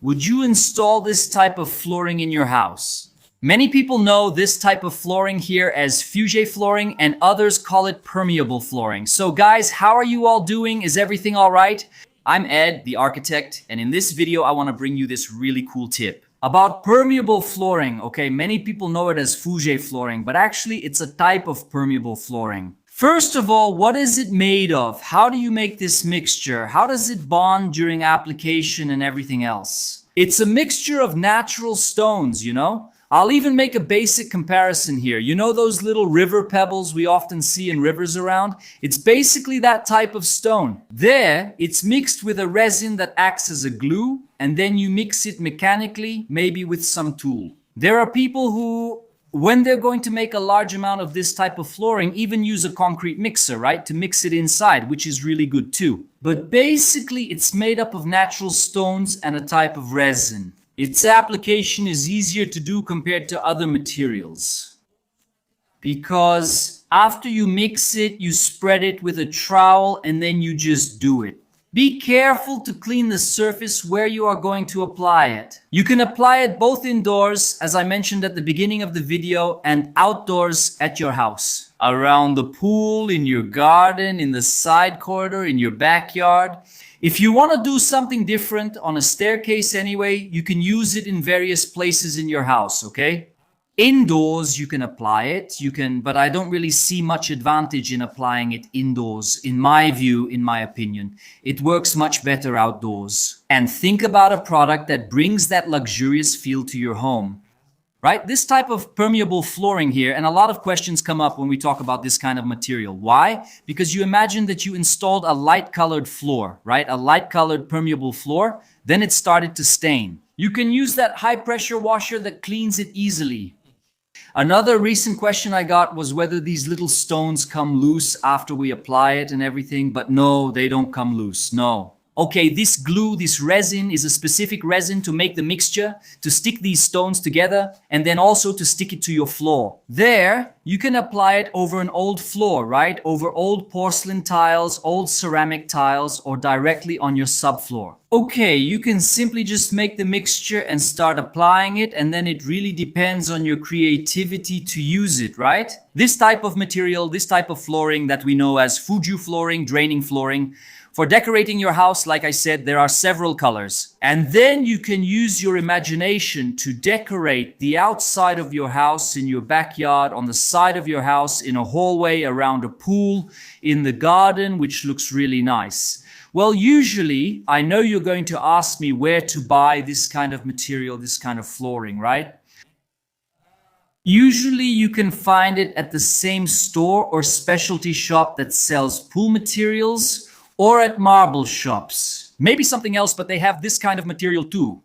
Would you install this type of flooring in your house? Many people know this type of flooring here as Fuge flooring, and others call it permeable flooring. So guys, how are you all doing? Is everything all right? I'm Ed, the architect, and in this video, I want to bring you this really cool tip about permeable flooring. Okay, many people know it as Fuge flooring, but actually it's a type of permeable flooring. First of all, what is it made of? How do you make this mixture? How does it bond during application and everything else? It's a mixture of natural stones, you know? I'll even make a basic comparison here. You know those little river pebbles we often see in rivers around? It's basically that type of stone. There, it's mixed with a resin that acts as a glue, and then you mix it mechanically, maybe with some tool. There are people who, when they're going to make a large amount of this type of flooring, even use a concrete mixer, right? To mix it inside, which is really good too. But basically, it's made up of natural stones and a type of resin. Its application is easier to do compared to other materials, because after you mix it, you spread it with a trowel and then you just do it. Be careful to clean the surface where you are going to apply it. You can apply it both indoors, as I mentioned at the beginning of the video, and outdoors at your house. Around the pool, in your garden, in the side corridor, in your backyard. If you want to do something different on a staircase anyway, you can use it in various places in your house, okay? Indoors, you can apply it, but I don't really see much advantage in applying it indoors, in my view, in my opinion. It works much better outdoors. And think about a product that brings that luxurious feel to your home. Right? This type of permeable flooring here, and a lot of questions come up when we talk about this kind of material. Why? Because you imagine that you installed a light-colored floor, right? A light-colored permeable floor, then it started to stain. You can use that high-pressure washer that cleans it easily. Another recent question I got was whether these little stones come loose after we apply it and everything, but no, they don't come loose, no. Okay, this glue, this resin is a specific resin to make the mixture, to stick these stones together, and then also to stick it to your floor. There, you can apply it over an old floor, right? Over old porcelain tiles, old ceramic tiles, or directly on your subfloor. Okay, you can simply just make the mixture and start applying it, and then it really depends on your creativity to use it, right? This type of material, this type of flooring that we know as Fuji flooring, draining flooring, for decorating your house, like I said, there are several colors. And then you can use your imagination to decorate the outside of your house, in your backyard, on the side of your house, in a hallway, around a pool, in the garden, which looks really nice. Well, usually, I know you're going to ask me where to buy this kind of material, this kind of flooring, right? Usually you can find it at the same store or specialty shop that sells pool materials, or at marble shops. Maybe something else, but they have this kind of material too.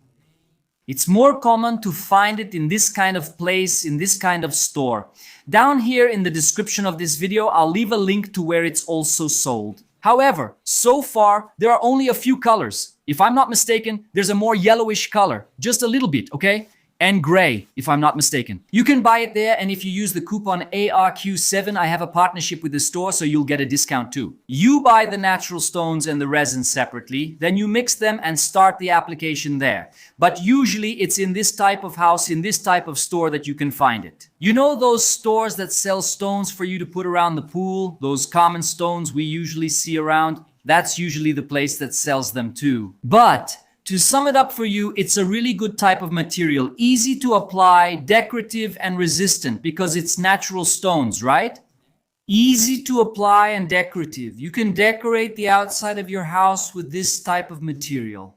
It's more common to find it in this kind of place, in this kind of store. Down here in the description of this video, I'll leave a link to where it's also sold. However, so far, there are only a few colors. If I'm not mistaken, there's a more yellowish color, just a little bit, okay? And gray, if I'm not mistaken. You can buy it there, and if you use the coupon ARQ7, I have a partnership with the store, so you'll get a discount too. You buy the natural stones and the resin separately, then you mix them and start the application there. But usually it's in this type of house, in this type of store that you can find it. You know those stores that sell stones for you to put around the pool? Those common stones we usually see around? That's usually the place that sells them too. But to sum it up for you, it's a really good type of material, easy to apply, decorative and resistant because it's natural stones, right? Easy to apply and decorative. You can decorate the outside of your house with this type of material.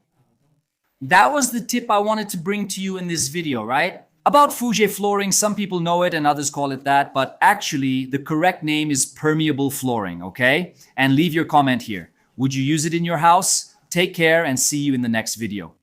That was the tip I wanted to bring to you in this video, right? About Fuge flooring, some people know it and others call it that, but actually the correct name is permeable flooring, okay? And leave your comment here. Would you use it in your house? Take care and see you in the next video.